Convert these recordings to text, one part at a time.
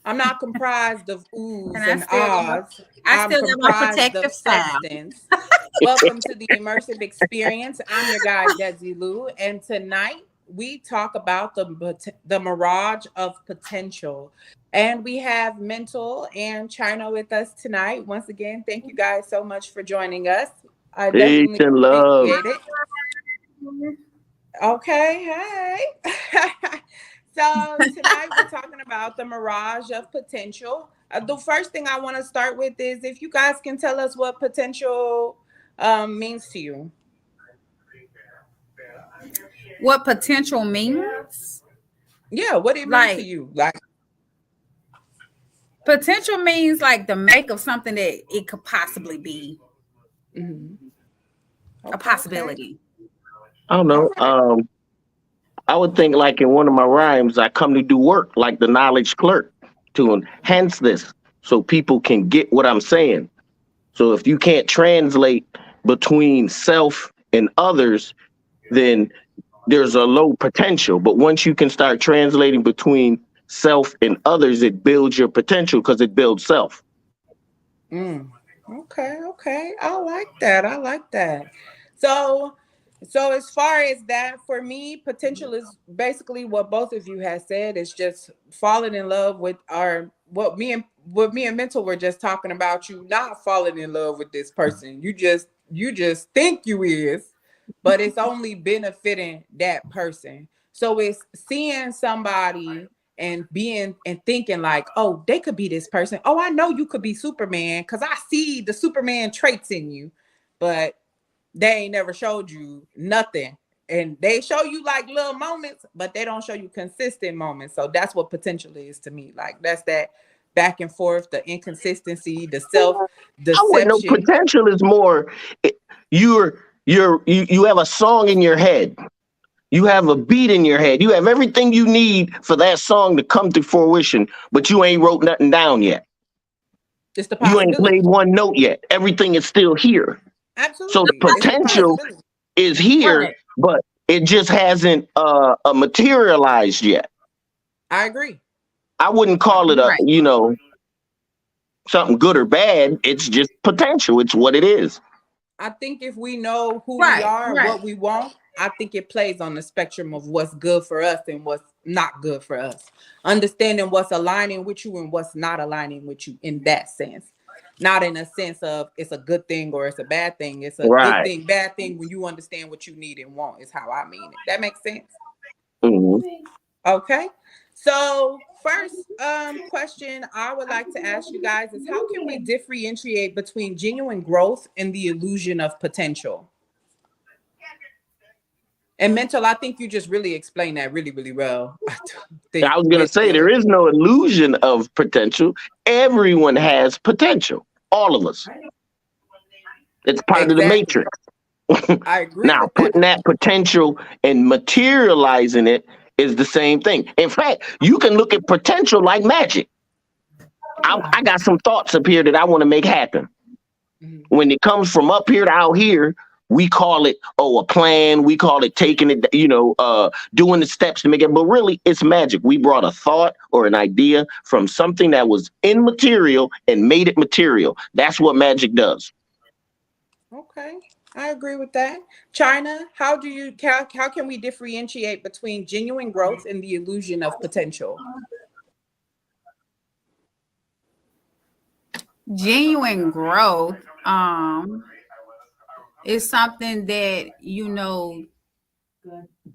I'm not comprised of oohs And and ahs. I I'm still got my comprised of protective style. substance. Welcome to the Immersive Experience. I'm your guide, Desi Lou, and tonight we talk about the mirage of potential. And we have Mental and China with us tonight. Once again, thank you guys so much for joining us. I Peace definitely and love. appreciate it. Okay, hey. So tonight we're talking about the mirage of potential. The first thing I want to start with is if you guys can tell us what potential means to you. What potential means? Yeah, what it means to you. Like potential means like the make of something that it could possibly be. A possibility. I don't know. I would think like in one of my rhymes, I come to do work like the knowledge clerk to enhance this so people can get what I'm saying. So if you can't translate between self and others, then there's a low potential. But once you can start translating between self and others, it builds your potential because it builds self. Okay. I like that. So as far as that, for me, potential is basically what both of you have said. It's just falling in love with our what me and Mental were just talking about. You not falling in love with this person. You just think you is, but it's only benefiting that person. So it's seeing somebody and being and thinking like, oh, they could be this person. Oh, I know you could be Superman because I see the Superman traits in you, but they ain't never showed you nothing. And they show you like little moments, but they don't show you consistent moments. So that's what potential is to me. Like that's that back and forth, the inconsistency, the self I wouldn't know. deception. Potential is more. You have a song in your head. You have a beat in your head. You have everything you need for that song to come to fruition, but you ain't wrote nothing down yet. It's the You ain't possibility. played one note yet. Everything is still here. So the Absolutely. It's the potential possibility. is here, but it just hasn't materialized yet. I agree. I wouldn't call it something good or bad. It's just potential. It's what it is. I think if we know who we are and what we want, I think it plays on the spectrum of what's good for us and what's not good for us. Understanding what's aligning with you and what's not aligning with you in that sense. Not in a sense of it's a good thing or it's a bad thing. It's a good thing, bad thing when you understand what you need and want is how I mean it. That makes sense? Mm-hmm. Okay. So first question I would like to ask you guys is how can we differentiate between genuine growth and the illusion of potential? And Mental, I think you just really explained that really, really well. I was going to say there is no illusion of potential. Everyone has potential. All of us. It's part of the matrix. I agree. Now, putting that potential and materializing it is the same thing. In fact, you can look at potential like magic. I got some thoughts up here that I want to make happen. When it comes from up here to out here, we call it, a plan. We call it taking it, doing the steps to make it. But really, it's magic. We brought a thought or an idea from something that was immaterial and made it material. That's what magic does. Okay. I agree with that. China, how can we differentiate between genuine growth and the illusion of potential? Genuine growth is something that you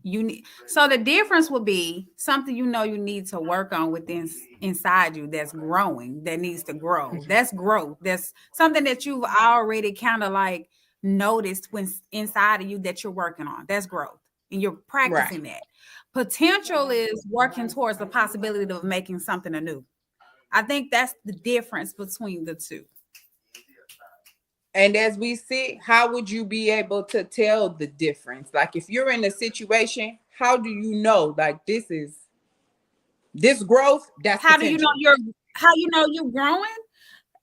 need. So the difference would be something you need to work on within inside you that's growing, that needs to grow. That's growth. That's something that you've already kind of like noticed when inside of you that you're working on. That's growth. And you're practicing that. Potential is working towards the possibility of making something anew. I think that's the difference between the two. And as we see, how would you be able to tell the difference? Like if you're in a situation, how do you know like this growth? That's how potential. do you know you're growing?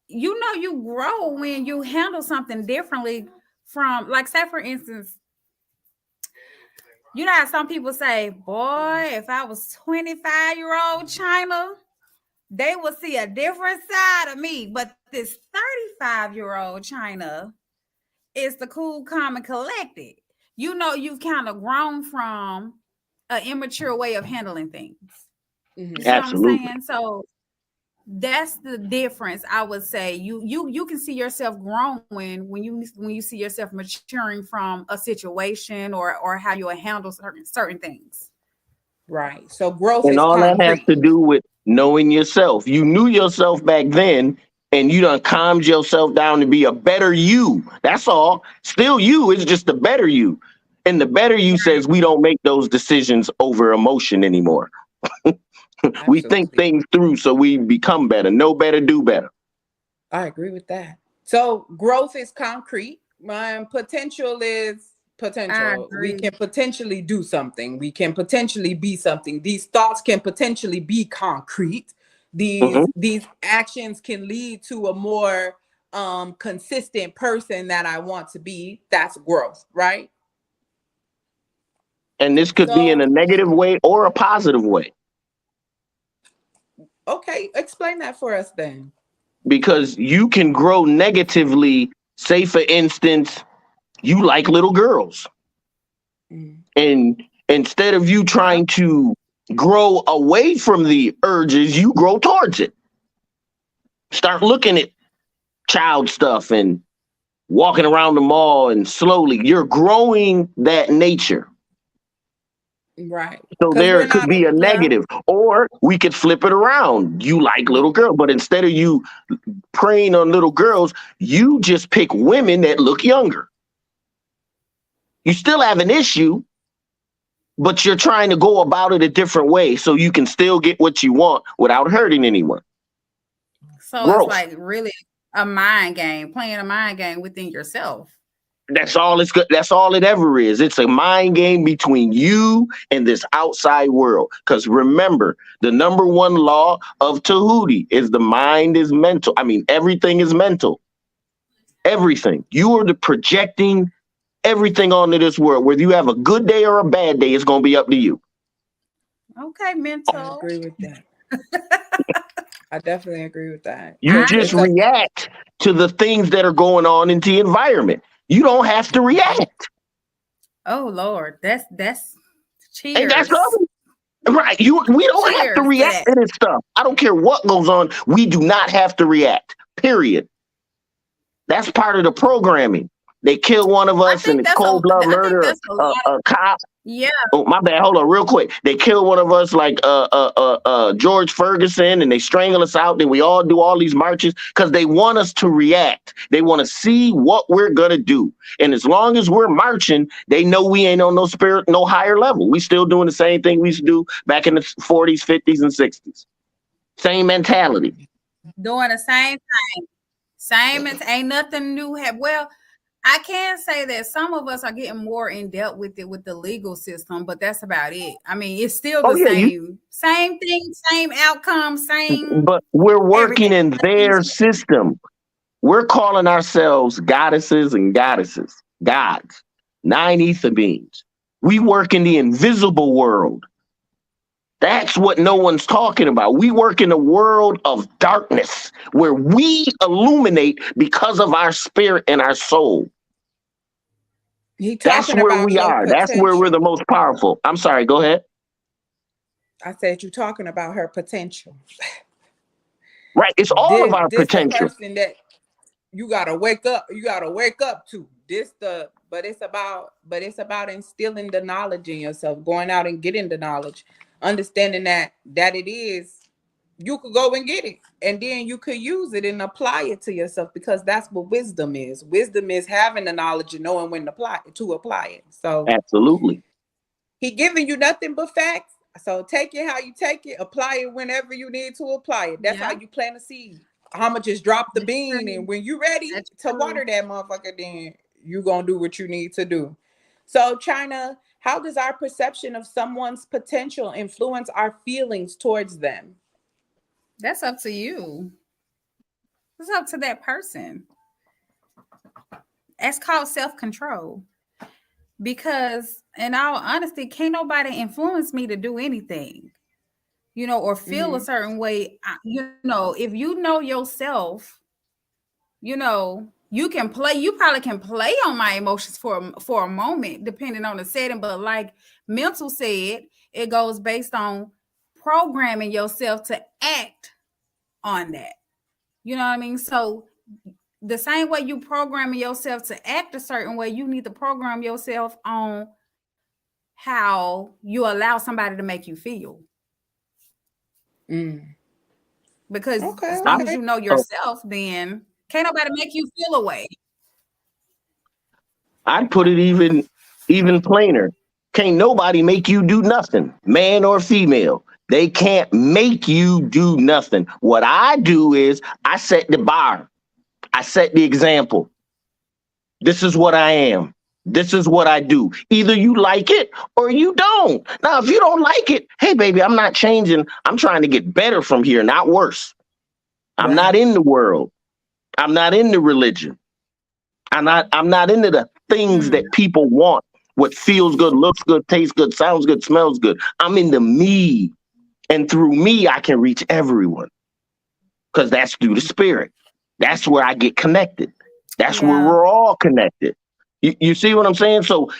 You know you grow when you handle something differently from, like, say for instance, You know how some people say, boy, if I was 25-year-old China, they will see a different side of me. But this 35-year-old China is the cool, calm, and collected. You know, you've kind of grown from an immature way of handling things. You see what I'm Absolutely. saying? So that's the difference. I would say you can see yourself growing when you see yourself maturing from a situation or how you handle certain things. Right. So growth And is all that has concrete. to do with knowing yourself. You knew yourself back then, and you done calmed yourself down to be a better you. That's all. Still you, it's just a better you. And the better you says we don't make those decisions over emotion anymore. We think Absolutely. things through so we become better. Know better, do better. I agree with that. So growth is concrete. My potential is I potential. We agree. can potentially do something. We can potentially be something. These thoughts can potentially be concrete. Mhm. These actions can lead to a more consistent person that I want to be. That's growth, right? And this could be in a So, negative way or a positive way, okay, explain that for us then. because you can grow negatively. Say, for instance, you like little girls, Mm, and instead of you Yep. trying to grow away from the urges, you grow towards it. Start looking at child stuff and walking around the mall, and slowly you're growing that nature. right. So Because there we're it could not be a well, negative, or we could flip it around. You like little girls, but instead of you preying on little girls, you just pick women that look younger. You still have an issue, but you're trying to go about it a different way so you can still get what you want without hurting anyone. So it's Growth. like really a mind game, playing a mind game within yourself. That's all it's good. That's all it ever is. It's a mind game between you and this outside world. Because remember, the number one law of Tahuti is the mind is mental. I mean, everything is mental. Everything. You are the projecting everything onto this world. Whether you have a good day or a bad day, it's gonna be up to you. Okay, I mental. agree with that. I definitely agree with that. You Because I just it's a react to the things that are going on in the environment. You don't have to react. Oh Lord, that's And that's cheers. all. Right. We don't have to Cheers to react that. to this stuff. I don't care what goes on. We do not have to react. Period. That's part of the programming. They kill one of us in a cold blood I think murder, that's a lot. a cop. Yeah. Oh, my bad. Hold on, real quick. They kill one of us like George Ferguson, and they strangle us out. Then we all do all these marches because they want us to react. They want to see what we're gonna do. And as long as we're marching, they know we ain't on no spirit, no higher level. We still doing the same thing we used to do back in the 40s, 50s, and 60s. Same mentality. Doing the same thing. Same, it ain't nothing new. Well, I can say that some of us are getting more in depth with it with the legal system, but that's about it. I mean, it's still Oh the yeah, you. same thing, same outcome, same But we're working everything. in their system. We're calling ourselves goddesses and goddesses, gods, nine ether beings. We work in the invisible world. That's what no one's talking about. We work in a world of darkness where we illuminate because of our spirit and our soul. he That's talking where about we your are. That's where we're the potential. most powerful. I'm sorry, go ahead. I said you talking about her potential. Right. It's all of our This the potential. person that you gotta wake up. You gotta wake up to this. But it's about instilling the knowledge in yourself, going out and getting the knowledge, understanding that it is. You could go and get it, and then you could use it and apply it to yourself because that's what wisdom is. Wisdom is having the knowledge and knowing when to apply it. So Absolutely. he giving you nothing but facts. So take it how you take it, apply it whenever you need to apply it. That's how Yeah, you plant a seed. I'ma just drop the that's bean, and true. when you ready That's to true. water that motherfucker, then you gonna do what you need to do. So, China, how does our perception of someone's potential influence our feelings towards them? That's up to you. It's up to that person. That's called self-control. because in all honesty, can't nobody influence me to do anything, or feel a Mm-hmm. certain way. If you know yourself, you probably can play on my emotions for a moment, depending on the setting. But like Mental said, it goes based on programming yourself to act on that. You know what I mean? So the same way you programming yourself to act a certain way, you need to program yourself on how you allow somebody to make you feel. Mm. Because Okay, as I, long as okay. you know oh, yourself, then can't nobody make you feel a way. I'd put it even plainer. Can't nobody make you do nothing, man or female. They can't make you do nothing. What I do is I set the bar. I set the example. This is what I am. This is what I do. Either you like it or you don't. Now, if you don't like it, hey, baby, I'm not changing. I'm trying to get better from here, not worse. I'm not Right. in the world. I'm not into religion. I'm not into the things Mm, that people want. What feels good, looks good, tastes good, sounds good, smells good. I'm into me. And through me, I can reach everyone. Because that's through the spirit. That's where I get connected. That's where yeah. we're all connected. You see what I'm saying? So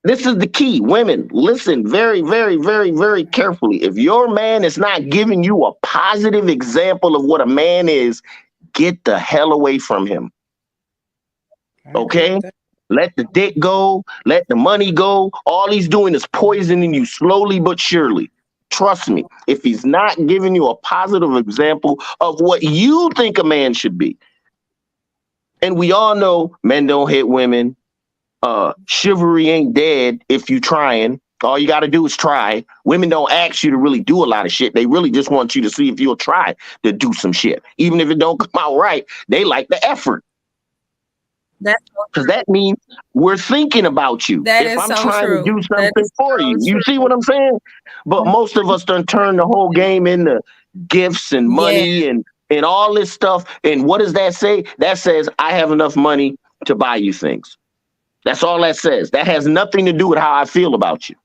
this is the key. Women, listen very, very, very, very carefully. If your man is not giving you a positive example of what a man is, get the hell away from him. I agree with Okay? that. Let the dick go. Let the money go. All he's doing is poisoning you slowly but surely. Trust me. If he's not giving you a positive example of what you think a man should be, and we all know men don't hit women. Chivalry ain't dead if you trying. All you got to do is try. Women don't ask you to really do a lot of shit. They really just want you to see if you'll try to do some shit. Even if it don't come out right, they like the effort. That's so Because true. that means we're thinking about you. That If is I'm so trying to true. do That something is for you, so you see true. what I'm saying? But most of us done turn the whole game into gifts and Yeah. money and all this stuff. And what does that say? That says I have enough money to buy you things. That's all that says. That has nothing to do with how I feel about you.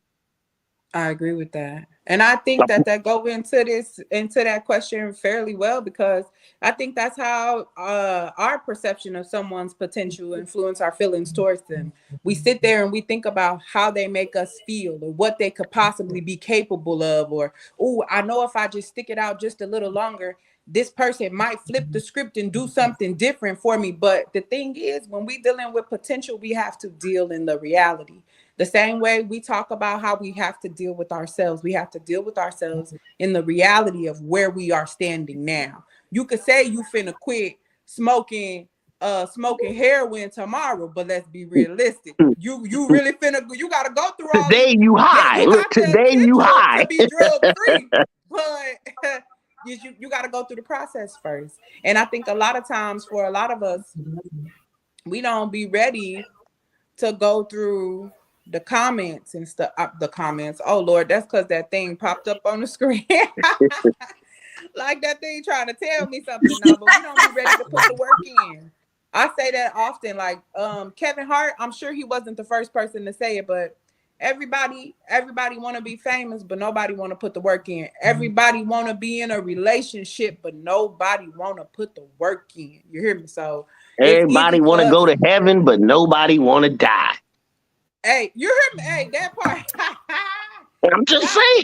I agree with that. And I think that go into that question fairly well, because I think that's how our perception of someone's potential influence our feelings towards them. We sit there and we think about how they make us feel or what they could possibly be capable of, or oh, I know if I just stick it out just a little longer, this person might flip the script and do something different for me. But the thing is, when we dealing with potential, we have to deal in the reality. The same way we talk about how we have to deal with ourselves, we have to deal with ourselves in the reality of where we are standing now. You could say you finna quit smoking heroin tomorrow, but let's be realistic. You really finna, you gotta go through all these. Today you Yeah, high. you Look, got the today you intentions to high. be drug free, but you got to go through the process first. And I think a lot of times for a lot of us, we don't be ready to go through the comments and stuff. The comments. Oh Lord, that's because that thing popped up on the screen. Like that thing trying to tell me something now, but we don't be ready to put the work in. I say that often. Like Kevin Hart, I'm sure he wasn't the first person to say it, but everybody want to be famous, but nobody want to put the work in. Everybody want to be in a relationship, but nobody want to put the work in. You hear me? So it's easy Everybody for want to go us. to heaven, but nobody want to die. Hey, you hear me? Hey, that part. I'm just That, saying.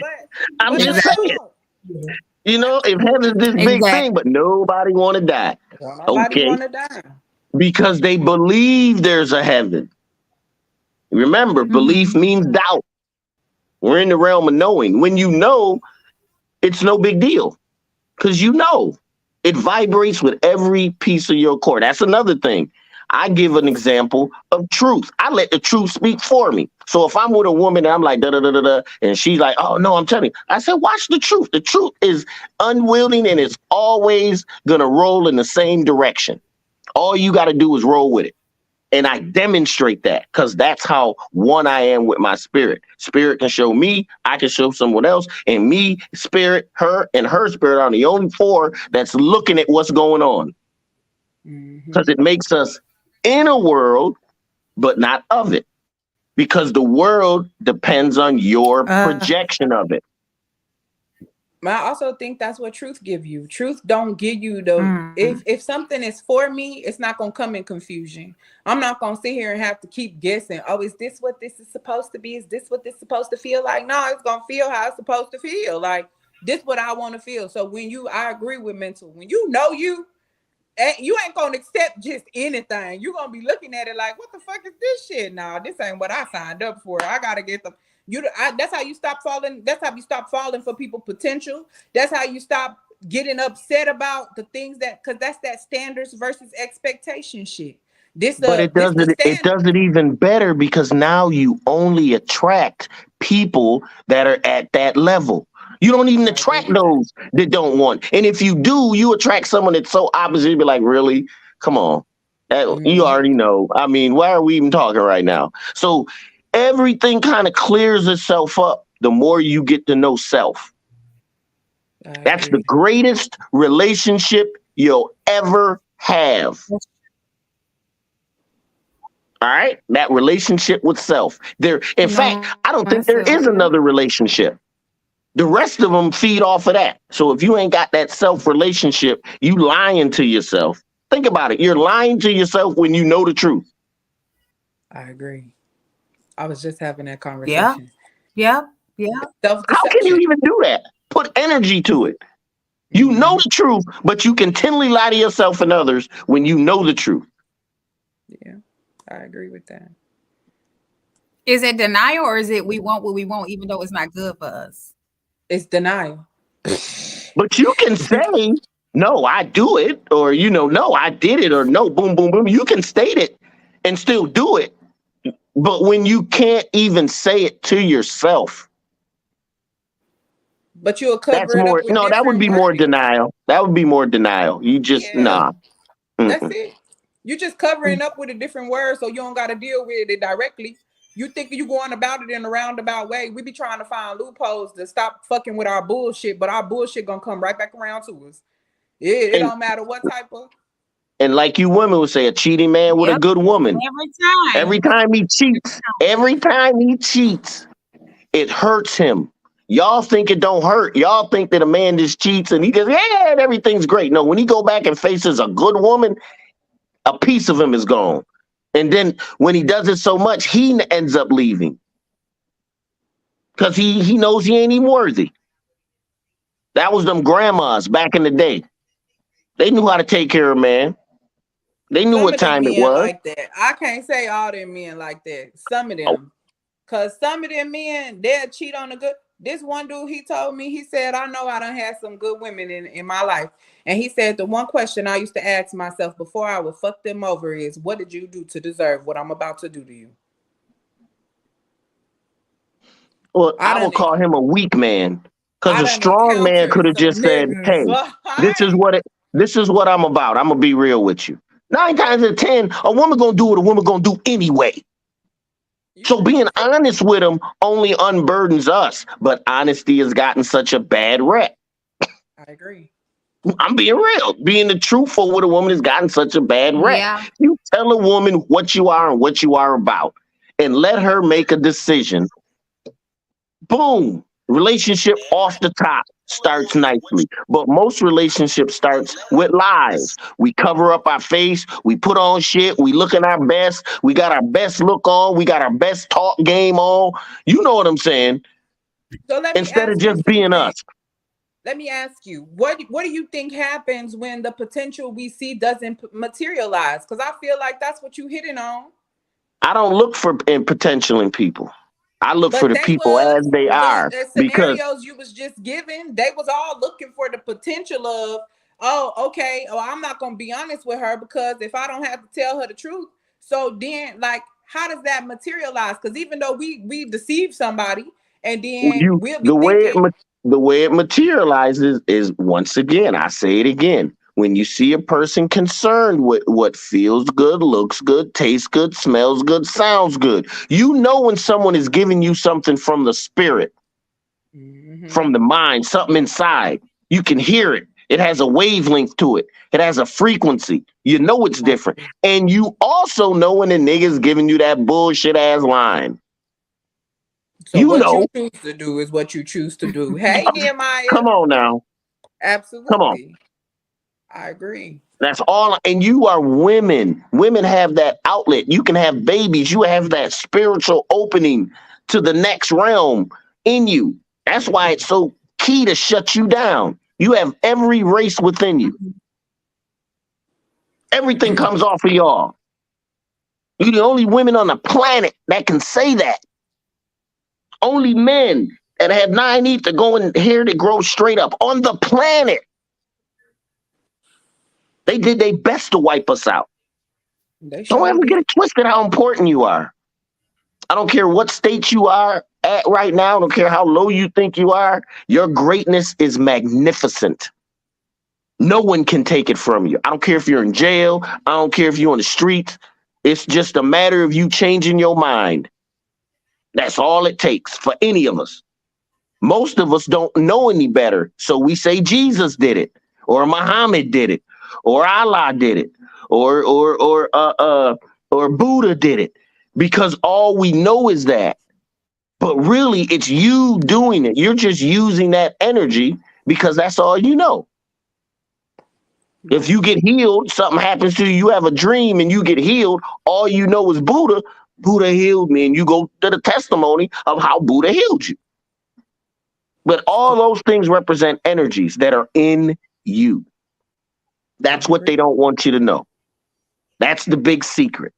I'm but just Exactly. saying. hold on. You I know, if think heaven's this big thing, Exactly. but nobody want to die. don't nobody Okay. want to die. Because they believe there's a heaven. Remember, belief Mm-hmm. means doubt. We're in the realm of knowing. When you know, it's no big deal because you know it vibrates with every piece of your core. That's another thing. I give an example of truth. I let the truth speak for me. So if I'm with a woman and I'm like da da da da da, and she's like, "Oh no, I'm telling you," I said, "Watch the truth. The truth is unwielding and it's always gonna roll in the same direction. All you got to do is roll with it." And I demonstrate that because that's how one I am with my spirit. Spirit can show me, I can show someone else, and me, spirit, her, and her spirit are the only four that's looking at what's going on Mm-hmm. because it makes us in a world, but not of it. because the world depends on your projection of it. I also think that's what truth give you. Truth don't give you the if something is for me, it's not gonna come in confusion. I'm not gonna sit here and have to keep guessing. Oh, is this what this is supposed to be? Is this what this is supposed to feel like? No, it's gonna feel how it's supposed to feel. Like this what I want to feel. So I agree with mental. When you know you ain't gonna accept just anything. You're gonna be looking at it like, what the fuck is this shit? Nah, this ain't what I signed up for. I gotta get the that's how you stop falling. That's how you stop falling for people's potential. That's how you stop getting upset about the things because that's that standards versus expectation shit. But it does it even better because now you only attract people that are at that level. You don't even attract those that don't want. And if you do, you attract someone that's so opposite. You'd be like, really? Come on. You already know. I mean, why are we even talking right now? So everything kind of clears itself up the more you get to know self. That's the greatest relationship you'll ever have. All right? That relationship with self. In fact, I don't think there is another relationship. The rest of them feed off of that. So if you ain't got that self relationship, you lying to yourself. Think about it. You're lying to yourself when you know the truth. I agree. I was just having that conversation. Yeah. How can you even do that? Put energy to it. You know the truth, but you continually lie to yourself and others when you know the truth. Yeah, I agree with that. Is it denial or is it we want what we want even though it's not good for us? It's denial. But you can say, no, I do it, or, no, I did it, or no, boom, boom, boom. You can state it and still do it. But when you can't even say it to yourself. But you'll cover that's it more, up with no, that would be more denial. That would be more denial. You just, nah. That's it. You're just covering up with a different word so you don't got to deal with it directly. You think you going about it in a roundabout way. We be trying to find loopholes to stop fucking with our bullshit, but our bullshit gonna come right back around to us. It don't matter what type of. And like you women would say, a cheating man with a good woman. Every time he cheats, it hurts him. Y'all think it don't hurt. Y'all think that a man just cheats and he goes, yeah, everything's great. No, when he go back and faces a good woman, a piece of him is gone. And then when he does it so much, he ends up leaving. Because he knows he ain't even worthy. That was them grandmas back in the day. They knew how to take care of a man. They knew what time it was. Like that. I can't say all them men like that. Some of them. Because some of them men, they'll cheat on the good. This one dude, he told me, he said, I know I done had some good women in my life. And he said, the one question I used to ask myself before I would fuck them over is, what did you do to deserve what I'm about to do to you? Well, I would call him a weak man. Because a strong man could have just said, hey, this is what I'm about. I'm going to be real with you. 9 times out of 10, a woman going to do what a woman going to do anyway. So being honest with them only unburdens us. But honesty has gotten such a bad rep. I agree. I'm being real. Being the truthful with a woman has gotten such a bad rep. Yeah. You tell a woman what you are and what you are about and let her make a decision. Boom. Relationship off the top starts nicely. But most relationships starts with lies. We cover up our face. We put on shit. We looking our best. We got our best look on. We got our best talk game on. You know what I'm saying? So instead of just being us. Let me ask you, what do you think happens when the potential we see doesn't materialize? Because I feel like that's what you hitting on. I don't look for potential in people. I look for the people as they are. The scenarios you was just given, they was all looking for the potential of, I'm not going to be honest with her because if I don't have to tell her the truth. So then, like, how does that materialize? Because even though we deceive somebody and then we'll be the way it materializes is, once again, I say it again. When you see a person concerned with what feels good, looks good, tastes good, smells good, sounds good, you know when someone is giving you something from the spirit, from the mind, something inside. You can hear it. It has a wavelength to it. It has a frequency. You know it's different. And you also know when the nigga's giving you that bullshit ass line. So You what you know, choose to do is what you choose to do. Hey, Nehemiah. come on now. Come on. Absolutely. I agree. That's all. And you are women. Women have that outlet. You can have babies. You have that spiritual opening to the next realm in you. That's why it's so key to shut you down. You have every race within you. Everything comes off of y'all. You're the only women on the planet that can say that. Only men that have 9 teeth to go in hair that grows straight up on the planet. They did their best to wipe us out. They Don't surely ever get did. it twisted how important you are. I don't care what state you are at right now. I don't care how low you think you are. Your greatness is magnificent. No one can take it from you. I don't care if you're in jail. I don't care if you're on the streets. It's just a matter of you changing your mind. That's all it takes for any of us. Most of us don't know any better. So we say Jesus did it, or Muhammad did it, or Allah did it, or Buddha did it. Because all we know is that. But really, it's you doing it. You're just using that energy because that's all you know. If you get healed, something happens to you, you have a dream and you get healed, all you know is Buddha. Buddha healed me, and you go to the testimony of how Buddha healed you. But all those things represent energies that are in you. That's what they don't want you to know. That's the big secret.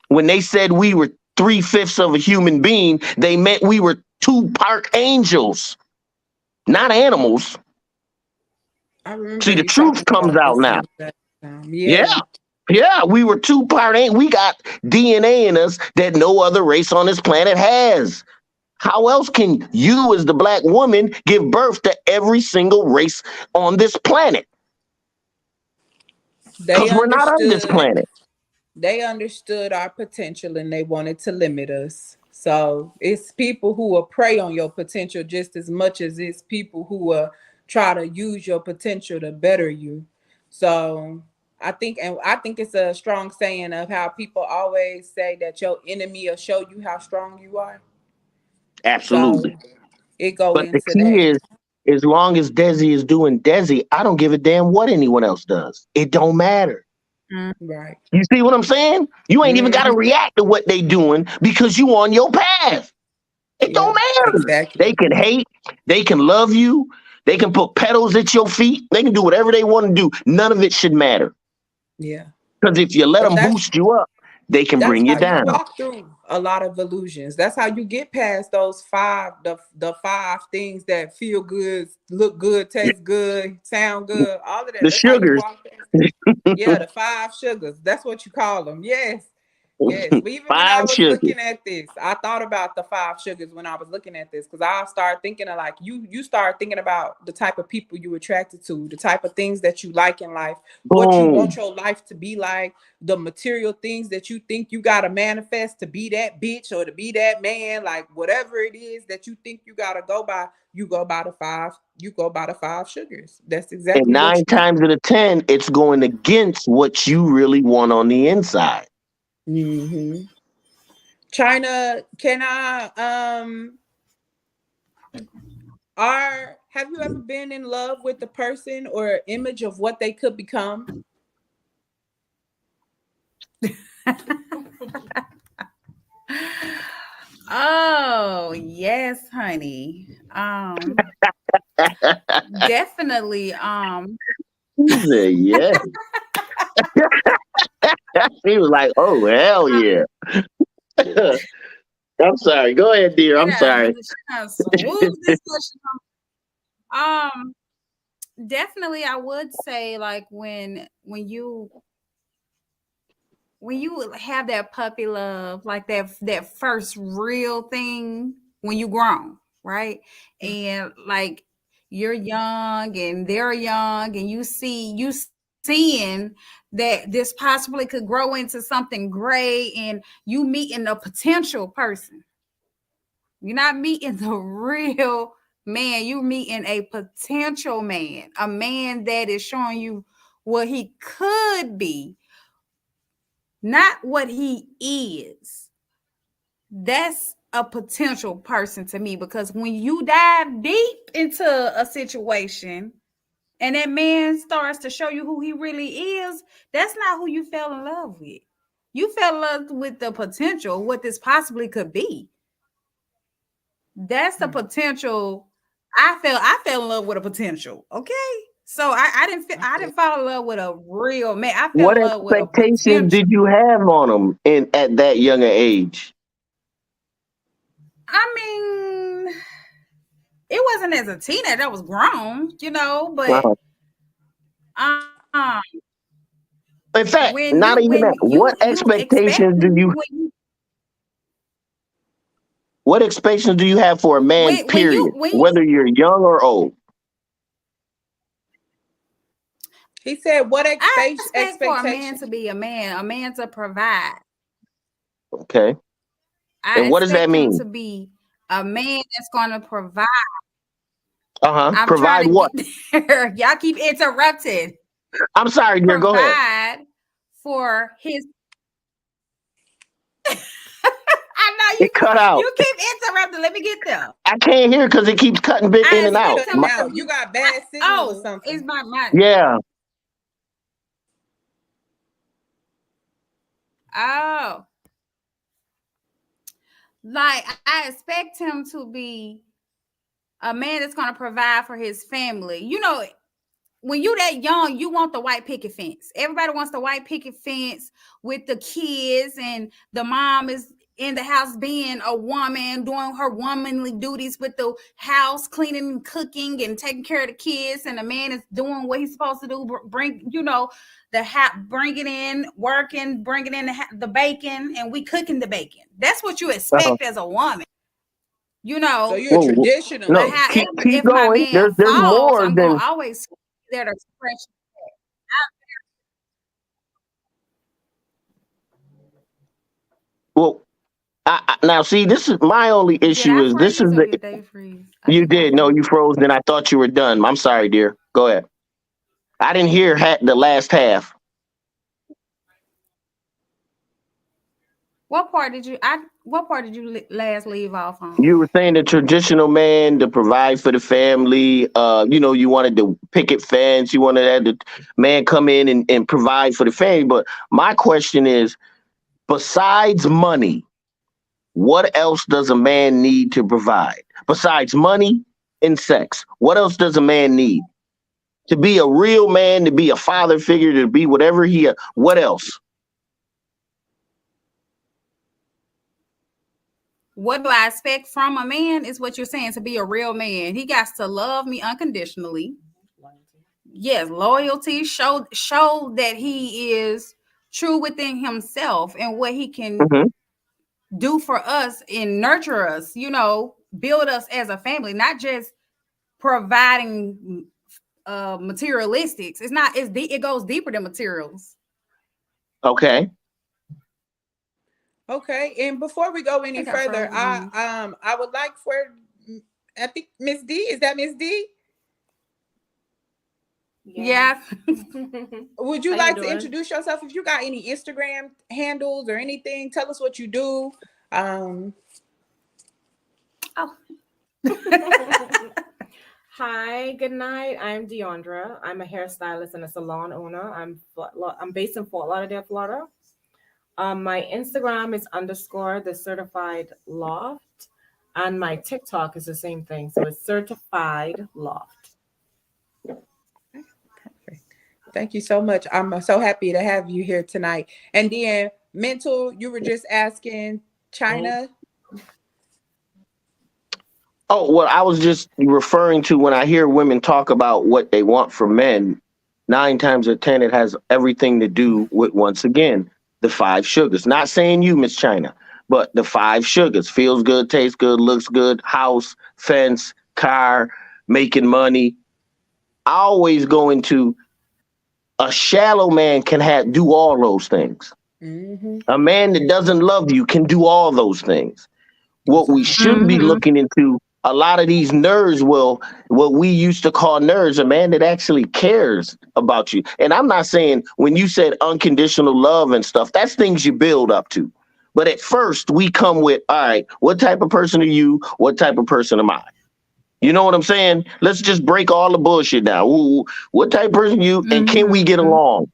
When they said we were 3/5 of a human being, they meant we were 2-part angels, not animals. I remember See, the you truth talking comes about out this now. that time. Yeah. Yeah. Yeah, we were 2-part. We got DNA in us that no other race on this planet has. How else can you, as the black woman, give birth to every single race on this planet? They Because we're not on this understood planet. they understood our potential and they wanted to limit us. So it's people who will prey on your potential just as much as it's people who will try to use your potential to better you. So I think it's a strong saying of how people always say that your enemy will show you how strong you are. So Absolutely. it go But the into key that. is, as long as Desi is doing Desi, I don't give a damn what anyone else does. It don't matter. Right. You see what I'm saying? You ain't even got to Mhm. react to what they doing because you on your path. It don't Yeah, matter. They exactly. can hate. They can love you. They can put petals at your feet. They can do whatever they want to do. None of it should matter. Yeah. Because if you let But them that's boost you up, they can That's bring you how you down. walk through a lot of illusions. That's how you get past those the five things that feel good, look good, taste good, sound good, all of that. The That's how you sugars. walk past it. Yeah, the five sugars. That's what you call them. Yes. Yes, but even when I 5 was sugars. looking at this, I thought about the five sugars when I was looking at this because I started thinking of like you start thinking about the type of people you attracted to, the type of things that you like in life, what you want Boom. your life to be like, the material things that you think you gotta manifest to be that bitch or to be that man, like whatever it is that you think you gotta go by, you go by the five sugars. That's And exactly what 9 you times out of 10, it's going against what you really want on the inside. do. China, can I are have you ever been in love with the person or image of what they could become? Oh, yes, honey. Definitely. He said, yeah. He was like, oh, hell yeah. I'm sorry. Go ahead, dear. I'm sorry. She done swooped this question. Um, Definitely, I would say like when you have that puppy love, like that first real thing when you grown, right? And like you're young and they're young, and you seeing that this possibly could grow into something great, and you meeting a potential person. You're not meeting the real man. You're meeting a potential man, a man that is showing you what he could be, not what he is. That's a potential person to me, because when you dive deep into a situation and that man starts to show you who he really is, that's not who you fell in love with. You fell in love with the potential, what this possibly could be. That's the potential. I fell in love with a potential. Okay. So I didn't fall in love with a real man. I fell What in love with a expectations potential. did you have on him at that younger age? I mean, it wasn't as a teenager. I was grown, but Uh-huh. um In fact, not even that. when you expect What expectations do you have for a man, period, when you whether you're young or old? He said, "What I expect for a man expectations?" to be a man to provide. Okay. I And what does that expect him mean? to be a man that's going to provide. I'm Provide trying to what? get there. Y'all keep interrupting. I'm sorry, dear. Go ahead. Provide for his. I know It cut out. you keep interrupting. Let me get there. I can't hear because it keeps cutting bit in I and out. expect him to Now you got bad signal or Oh, something. it's my Yeah. oh. Like, I expect him to be a man that's going to provide for his family. When you that young, you want the white picket fence. Everybody wants the white picket fence with the kids, and the mom is in the house being a woman, doing her womanly duties with the house, cleaning and cooking and taking care of the kids, and the man is doing what he's supposed to do, bringing in, working, bringing in the bacon, and we cooking the bacon. That's what you Uh-huh. expect as a woman. So you're a Whoa, traditional. no, But however, keep if my going. man There's falls, more I'm going than to always be there to stretch. well. Now, see, this is my only Did issue. I Is this is freeze or the did they freeze? I you think I did no, froze. you froze. Then I thought you were done. I'm sorry, dear. Go ahead. I didn't hear the last half. What part did you last leave off on? You were saying the traditional man to provide for the family. You wanted the picket fence. You wanted that the man come in and provide for the family. But my question is, besides money, what else does a man need to provide? Besides money and sex, what else does a man need? To be a real man, to be a father figure, to be whatever what else? What do I expect from a man is what you're saying, to be a real man. He got to love me unconditionally. Yes, loyalty, show that he is true within himself and what he can Hmm. do for us and nurture us, build us as a family, not just providing materialistics. It goes deeper than materials. Okay. Okay, and before we go I any think I further, froze again. I would like for, I think Miss D, is that Miss D? Yeah. Would you How you like to doing? introduce yourself? If you got any Instagram handles or anything, tell us what you do. Oh. Hi, good night. I'm Deandra. I'm a hairstylist and a salon owner. I'm based in Fort Lauderdale, Florida. My Instagram is _ the certified loft, and my TikTok is the same thing. So it's certified loft. Thank you so much. I'm so happy to have you here tonight. And then mental, you were just asking China. Oh, well, I was just referring to when I hear women talk about what they want from men, 9 times out of 10, it has everything to do with, once again, the 5 sugars. Not saying you, Miss China, but the 5 sugars: feels good, tastes good, looks good, house, fence, car, making money. I always go into a shallow man can do all those things. Mm-hmm. A man that doesn't love you can do all those things. What we should be Mhm. looking into, a lot of these nerds what we used to call nerds, a man that actually cares about you. And I'm not saying when you said unconditional love and stuff, that's things you build up to. But at first, we come with, all right, what type of person are you? What type of person am I? You know what I'm saying? Let's just break all the bullshit down. Ooh, what type of person are you? And can we get along?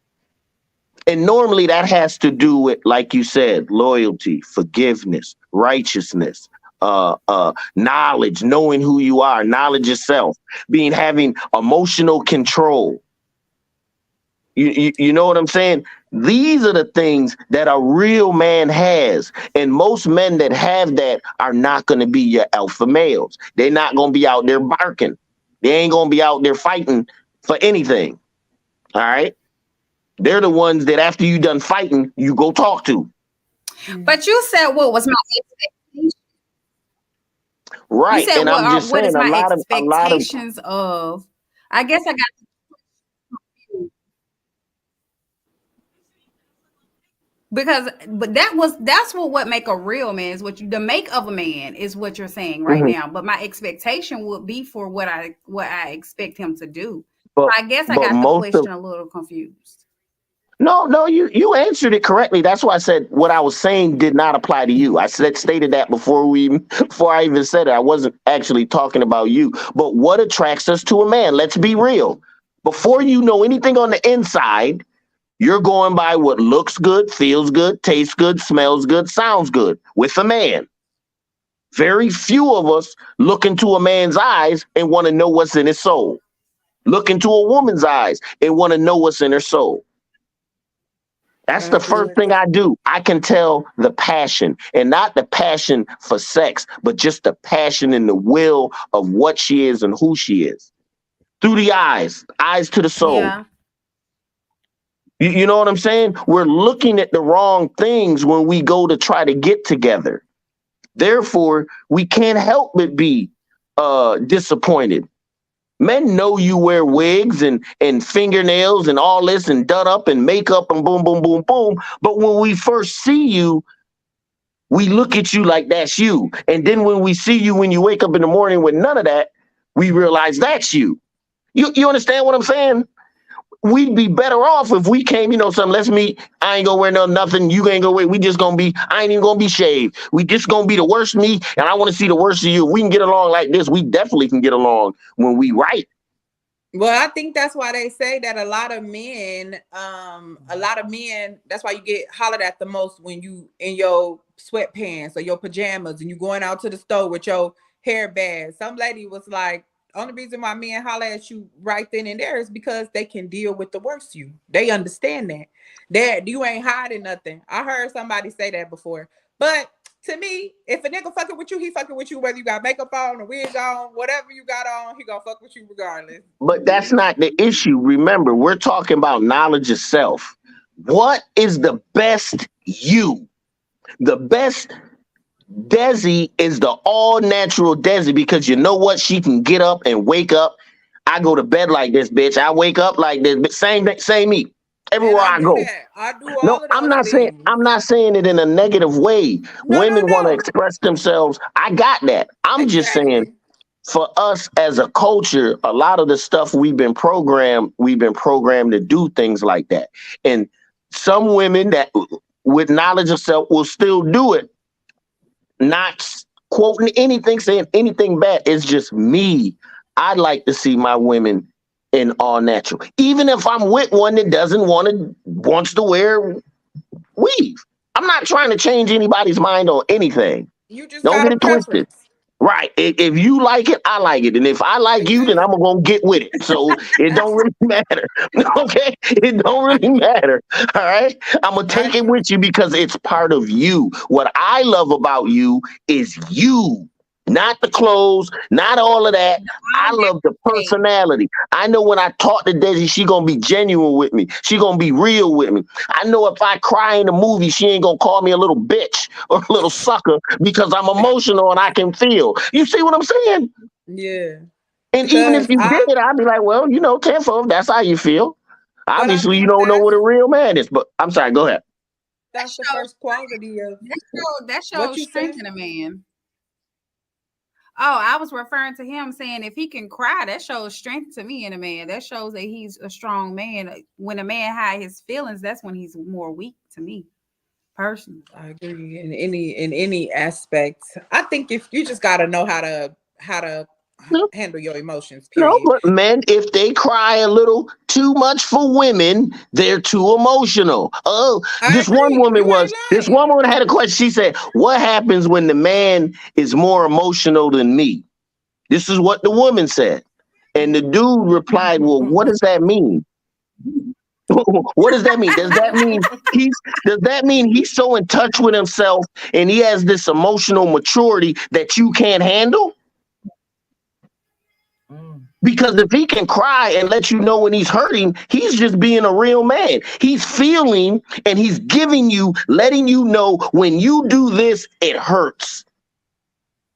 And normally that has to do with, like you said, loyalty, forgiveness, righteousness, knowledge, knowing who you are, knowledge of self, having emotional control. You know what I'm saying? These are the things that a real man has. And most men that have that are not going to be your alpha males. They're not going to be out there barking. They ain't going to be out there fighting for anything. All right? They're the ones that after you done fighting, you go talk to. But you said what was my expectation? Right. You said and I'm just what saying is my a lot expectations of I guess I got because but that's what make a real man is the make of a man is what you're saying right now. But my expectation would be for what I expect him to do. But, I guess I got the question a little confused. No, you answered it correctly. That's why I said what I was saying did not apply to you. I stated that before I even said it. I wasn't actually talking about you. But what attracts us to a man? Let's be real. Before you know anything on the inside, you're going by what looks good, feels good, tastes good, smells good, sounds good with a man. Very few of us look into a man's eyes and want to know what's in his soul. Look into a woman's eyes and want to know what's in her soul. That's the first thing I do. I can tell the passion, and not the passion for sex, but just the passion and the will of what she is and who she is. Through the eyes to the soul. Yeah. You know what I'm saying? We're looking at the wrong things when we go to try to get together. Therefore, we can't help but be disappointed. Men know you wear wigs and fingernails and all this and done up and makeup and boom, boom, boom, boom. But when we first see you, we look at you like that's you. And then when we see you when you wake up in the morning with none of that, we realize that's you. You understand what I'm saying? We'd be better off if we came, something, let's meet. I ain't gonna wear nothing. You ain't gonna wear. We just gonna be, I ain't even gonna be shaved. We just gonna be the worst me. And I want to see the worst of you. If we can get along like this, we definitely can get along when we right. Well, I think that's why they say that a lot of men, that's why you get hollered at the most when you in your sweatpants or your pajamas and you going out to the store with your hair bad. Some lady was like, only reason why men holler at you right then and there is because they can deal with the worst you. They understand that you ain't hiding nothing. I heard somebody say that before. But to me, if a nigga fucking with you, he fucking with you whether you got makeup on, a wig on, whatever you got on, he gonna fuck with you regardless. But that's not the issue. Remember, we're talking about knowledge of self. What is the best you? The best Desi is the all-natural Desi because you know what? She can get up and wake up. I go to bed like this, bitch. I wake up like this. Same me. Everywhere I go. I do all of those I'm not things. I'm not saying it in a negative way. Women want to express themselves. I got that. I'm just saying for us as a culture, a lot of the stuff we've been programmed to do things like that. And some women that with knowledge of self will still do it. Not quoting anything, saying anything bad. It's just me. I like to see my women in all natural. Even if I'm with one that wants to wear weave. I'm not trying to change anybody's mind on anything. You just don't get it twisted. Right. If you like it, I like it. And if I like you, then I'm going to get with it. So it don't really matter. Okay? It don't really matter. All right? I'm going to take it with you because it's part of you. What I love about you is you. Not the clothes, not all of that. I love the personality. I know when I talk to Desi, she gonna be genuine with me. She gonna be real with me. I know if I cry in a movie, she ain't gonna call me a little bitch or a little sucker because I'm emotional and I can feel. You see what I'm saying? Yeah. And even if you did it, I'd be like, well, tenfold, that's how you feel. Obviously, you don't know what a real man is. But I'm sorry, go ahead. That's the first quality of that shows strength in a man. Oh, I was referring to him saying if he can cry, that shows strength to me in a man. That shows that he's a strong man. When a man hides his feelings, that's when he's more weak to me. personally. I agree in any aspect. I think if you just got to know how to No, handle your emotions. no, Period. but men, if they cry a little too much for women, they're too emotional. Oh, I agree. You ain't this lying. one woman had a question. She said, "What happens when the man is more emotional than me?" This is what the woman said, and the dude replied, "Well, what does that mean?" What does that mean? He's does that mean he's so in touch with himself and he has this emotional maturity that you can't handle? Mm. Because if he can cry and let you know when he's hurting, he's just being a real man. He's feeling and he's giving you, letting you know when you do this, it hurts.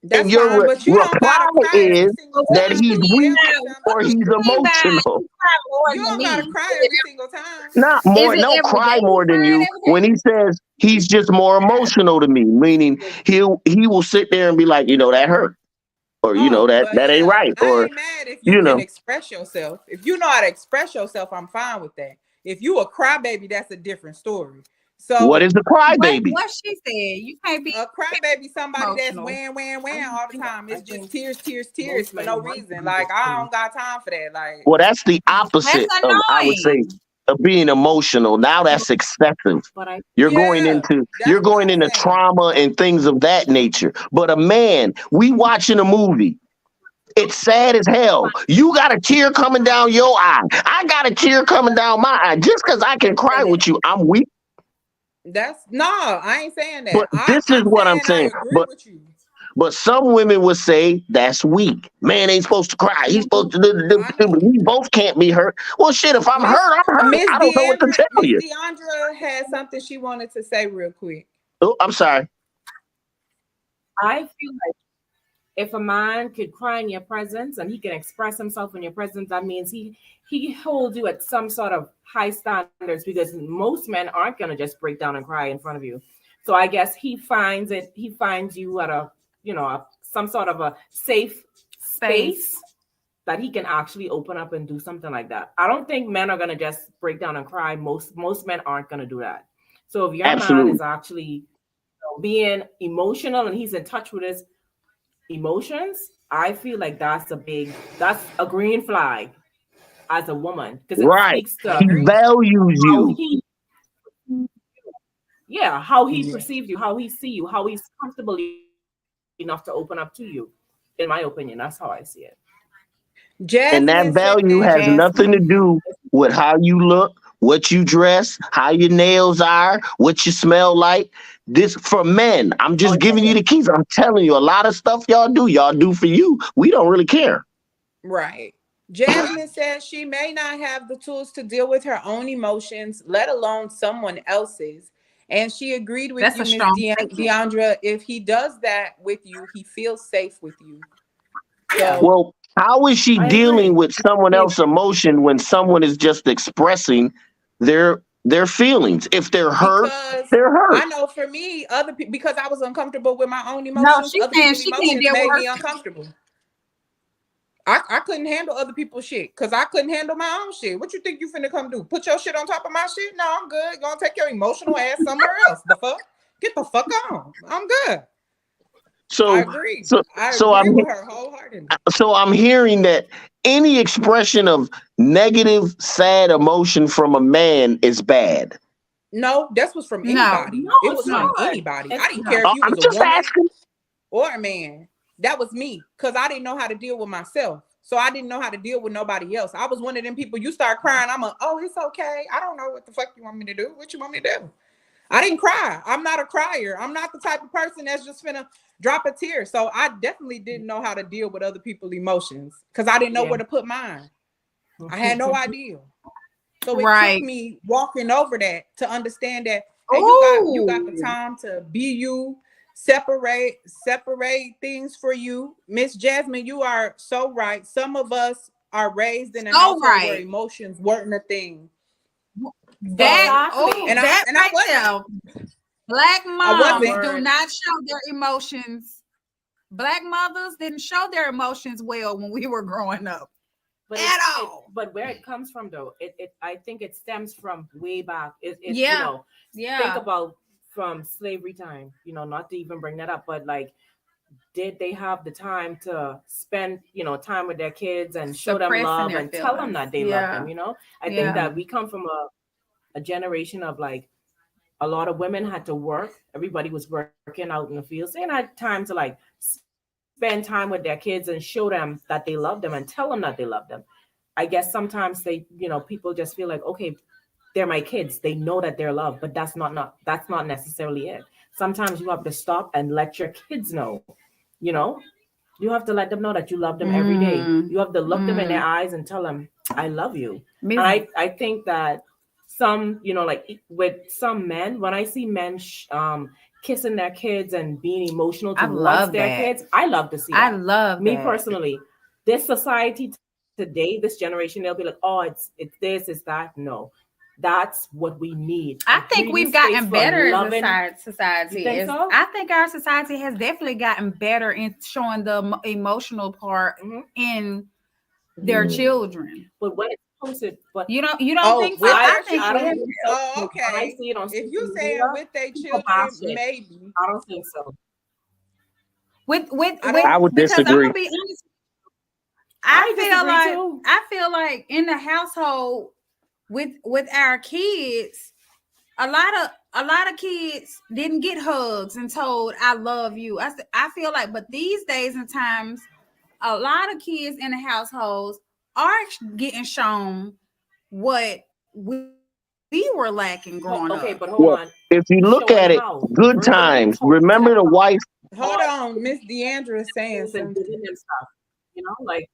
And That's your fine, but you don't reply gotta cry every is single that time. he's Can you weak help Now, yourself? what or do he's you mean by emotional. you cry You more than don't gotta me? cry every single time. Not Is more, it no, every day cry you more than crying you. every When day? he says he's just more emotional to me, meaning he will sit there and be like, that hurt, or Oh, well, that ain't yeah. right, I or ain't mad if you you can know express yourself. If you know how to express yourself, I'm fine with that. If you a crybaby, that's a different story. what is So a crybaby? What she said, you can't be a crybaby, somebody that's emotional. wham all the time. I It's just think tears most for no men want to reason. be Like this I way. don't got time for that. Like Well, that's the That's opposite of, I would say, annoying. of being emotional. Now that's excessive. But I yeah, You're that's what going I'm into saying. trauma and things of that nature. But a man, we watching a movie. It's sad as hell. You got a tear coming down your eye. I got a tear coming down my eye. Just because I can cry with you, I'm weak. That's no, I ain't saying But that. this is I'm what I'm saying I saying. agree with you. But some women would say that's weak. Man ain't supposed to cry. He's supposed to. I know. We both can't be hurt. Well, shit. If I'm Miss hurt, I'm hurt. I don't know what to tell Miss you. Deandra had something she wanted to say real quick. Oh, I'm sorry. I feel like if a man could cry in your presence and he can express himself in your presence, that means he holds you at some sort of high standards, because most men aren't gonna just break down and cry in front of you. So I guess he finds you at some sort of a safe Space. space that he can actually open up and do something like that. I don't think men are gonna just break down and cry. Most men aren't gonna do that. So if your man Absolutely. is actually being emotional and he's in touch with his emotions, I feel like that's a green flag as a woman, because it Right. speaks I to He agree. values how you. how he Yeah. perceives you, how he see you, how he's comfortable enough to open up to you. In my opinion, that's how I see it. And that Jasmine value said, has nothing to Jasmine. do with how you look, what you dress, how your nails are, what you smell like. This for men. I'm Oh, just giving you the keys. I'm telling you, a lot of stuff y'all do for you. We don't really care. right. Jasmine says she may not have the tools to deal with her own emotions, let alone someone else's. And she agreed with That's you, a Miss strong statement. Deandra. If he does that with you, he feels safe with you. yeah, So Well, how is she I dealing agree. with someone I mean, else's emotion when someone is just expressing their feelings? If they're hurt, because they're hurt. I know for me, other people, because I was uncomfortable with my own No, emotions, she's other saying people's she can't emotions deal with made her. me uncomfortable. I couldn't handle other people's shit because I couldn't handle my own shit. What you think you finna come do? Put your shit on top of my shit? No, I'm good. You gonna take your emotional ass somewhere else. The fuck? Get the fuck on. I'm good. I So agree. so I so agree I'm with her wholeheartedly. so I'm hearing that any expression of negative, sad emotion from a man is bad. No, this was from No, anybody. no, It it's was from no. not. anybody. I It's didn't care not. if you I'm was a just woman asking. or a man. That was me because I didn't know how to deal with myself. So I didn't know how to deal with nobody else. I was one of them people. You start crying, oh, it's okay. I don't know what the fuck you want me to do. What you want me to do? I didn't cry. I'm not a crier. I'm not the type of person that's just finna drop a tear. So I definitely didn't know how to deal with other people's emotions because I didn't know Yeah. where to put mine. I had no idea. So it took Right. me walking over that to understand that, hey, you got the Oh, time to be you, separate things for you. Miss Jasmine, you are so right. Some of us are raised in a so household where right. emotions weren't a thing. That So oh, Exactly. that and I right wasn't. there. Black I My moms wasn't. do word. not show their emotions. Black mothers didn't show their emotions well when we were growing up But at all. but where it comes from though, it I think it stems from way back. It Yeah, think yeah. about from slavery time, not to even bring that up, but like, did they have the time to spend, time with their kids and show them love and tell them that they love them, I think that we come from a generation of like, a lot of women had to work. Everybody was working out in the fields. They had time to like spend time with their kids and show them that they love them and tell them that they love them. I guess sometimes they, people just feel like, okay, they're my kids. They know that they're loved, but that's not necessarily it. Sometimes you have to stop and let your kids know, you have to let them know that you love them every day. You have to look them in their eyes and tell them, I love you. And I think that some, like with some men, when I see men kissing their kids and being emotional towards their kids, I love to see that. I love me personally. This society today, this generation, they'll be like, oh, it's this, it's that. No, that's what we need. I think we've gotten better as a society. So? I think our society has definitely gotten better in showing the emotional part in their children. But when it's posted, but you don't think so? I think so. Okay. I see it on if you say with their children, maybe I don't think so. I would disagree. I'm gonna be honest, I feel like in the household with our kids, a lot of kids didn't get hugs and told I love you. I feel like, but these days and times, a lot of kids in the households are getting shown what we were lacking growing up. Okay, but hold on. If you look at it, good times. Remember the wife. Hold on, Miss Deandra saying something. Like,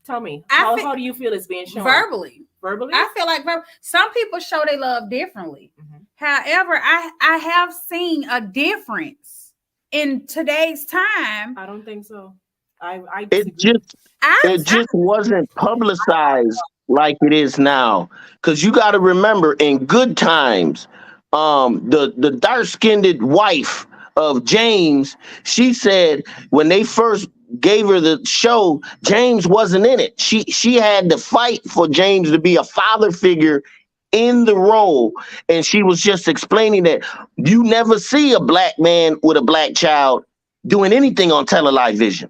tell me, how do you feel it's being shown? Verbally. I feel like some people show they love differently. However, I have seen a difference in today's time. I don't think so. It just wasn't publicized like it is now. Because you got to remember, in good times, the dark-skinned wife of James, she said when they first gave her the show, James wasn't in it. She had to fight for James to be a father figure in the role, and she was just explaining that you never see a black man with a black child doing anything on television.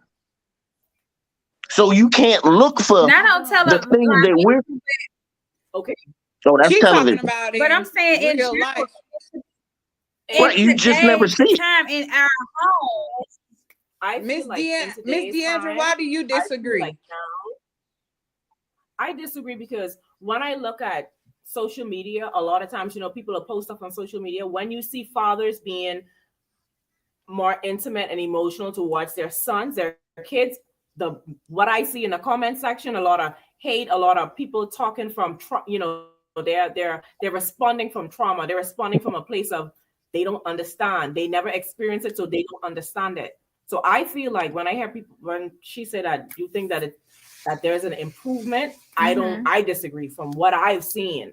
So you can't look for the things that we're okay. So that's television. About it, but I'm saying in real life, right? You just never see time in our home. Miss Deandra, why do you disagree? I disagree because when I look at social media, a lot of times, people will post stuff on social media. When you see fathers being more intimate and emotional towards their sons, their kids, what I see in the comment section, a lot of hate, a lot of people talking from, they're responding from trauma. They're responding from a place of they don't understand. They never experience it, so they don't understand it. So I feel like when I hear people, when she said that you think that there's an improvement, I disagree from what I've seen.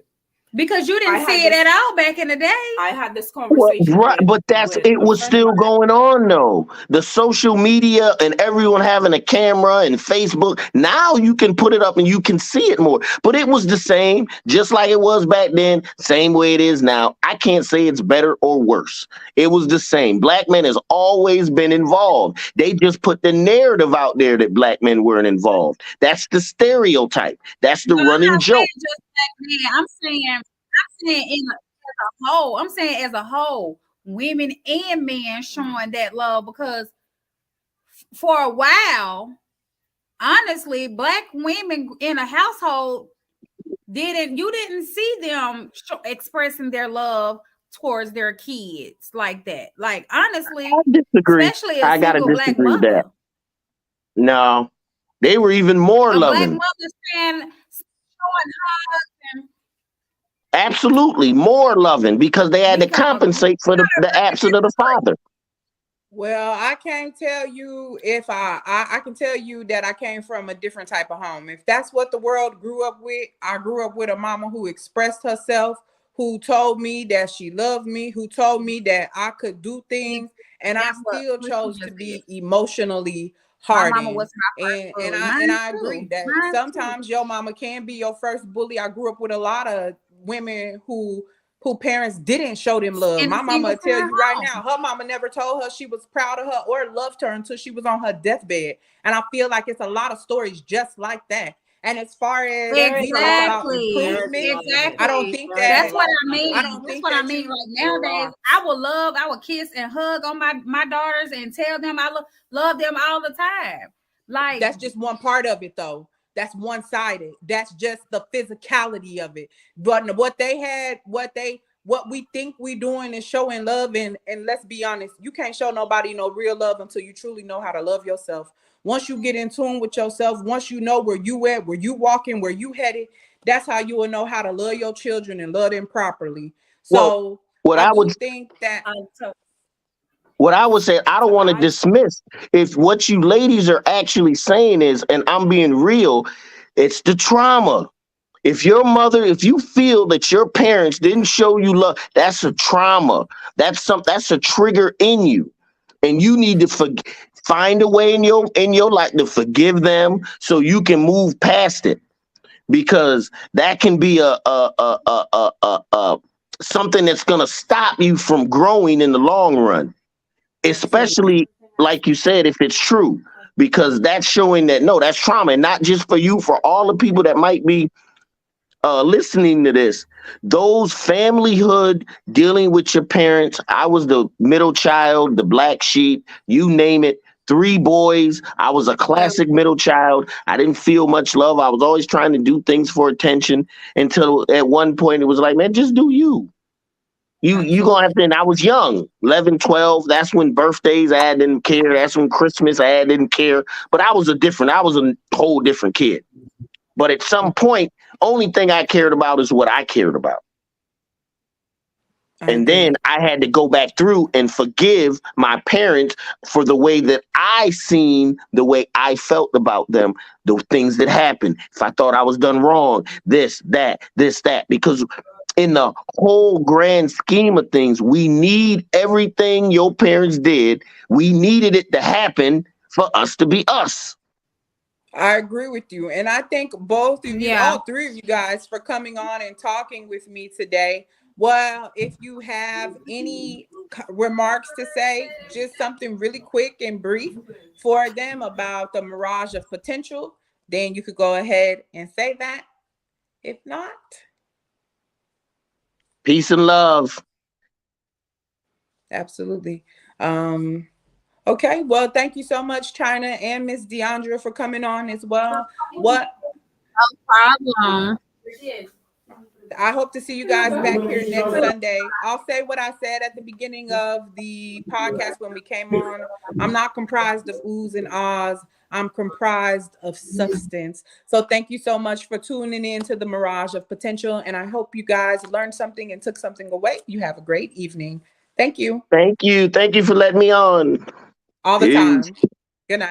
Because you didn't see it at all back in the day. I had this conversation. Right, but it was still going on though. The social media and everyone having a camera and Facebook. Now you can put it up and you can see it more. But it was the same, just like it was back then, same way it is now. I can't say it's better or worse. It was the same. Black men has always been involved. They just put the narrative out there that black men weren't involved. That's the stereotype. That's the running joke. I'm saying as a whole, women and men showing that love, because for a while, honestly, black women in a household you didn't see them expressing their love towards their kids like that. Like, honestly, I disagree. Especially I gotta disagree with that. No, they were even more loving. Black mothers showing hugs and absolutely more loving because they had to compensate for the absence of the father. Well, I can't tell you if I can tell you that I came from a different type of home. If that's what the world grew up with, I grew up with a mama who expressed herself, who told me that she loved me, who told me that I could do things, and I still chose to be emotionally hardened. And I agree that sometimes your mama can be your first bully. I grew up with a lot of women who who parents didn't show them love. In My a mama will single tell parent you right home. now, her mama never told her she was proud of her or loved her until she was on her deathbed. And I feel like it's a lot of stories just like that. And as far as we talk about Exactly. improvement, Exactly. I don't think That's that what I mean. I don't That's think what I that mean. you Like nowadays, I will kiss and hug on my daughters and tell them I love them all the time. Like that's just one part of it though. That's one-sided. That's just the physicality of it. But what they had, what we think we doing is showing love. And let's be honest, you can't show nobody no real love until you truly know how to love yourself. Once you get in tune with yourself, once you know where you at, where you walking, where you headed, that's how you will know how to love your children and love them properly. Well, So what I I would do think that what I would say, I don't want to dismiss if what you ladies are actually saying is, and I'm being real, it's the trauma. If you feel that your parents didn't show you love, that's a trauma. That's a trigger in you. And you need to find a way in your life to forgive them so you can move past it. Because that can be a something that's gonna stop you from growing in the long run, especially like you said, if it's true, because that's showing that no, that's trauma, and not just for you, for all the people that might be listening to this. Those familyhood, dealing with your parents. I was the middle child, the black sheep, you name it. 3 boys. I was a classic middle child. I didn't feel much love. I was always trying to do things for attention until at one point it was like, man, just do you. You gonna have to, and I was young, 11, 12. That's when birthdays I didn't care. That's when Christmas I didn't care. But I was a whole different kid. But at some point, only thing I cared about is what I cared about. And then I had to go back through and forgive my parents for the way that I seen, the way I felt about them, the things that happened. If I thought I was done wrong, this, that. Because in the whole grand scheme of things, we need everything your parents did. We needed it to happen for us to be us. I agree with you. And I thank both of you, all 3 of you guys, for coming on and talking with me today. Well, if you have any remarks to say, just something really quick and brief for them about the Mirage of Potential, then you could go ahead and say that. If not, peace and love. Absolutely. Okay, well, thank you so much, China and Miss Deandra, for coming on as well. No problem. I hope to see you guys back here next Sunday. I'll say what I said at the beginning of the podcast when we came on. I'm not comprised of oohs and ahs. I'm comprised of substance. So thank you so much for tuning in to the Mirage of Potential. And I hope you guys learned something and took something away. You have a great evening. Thank you. Thank you. Thank you for letting me on. All the time. Good night.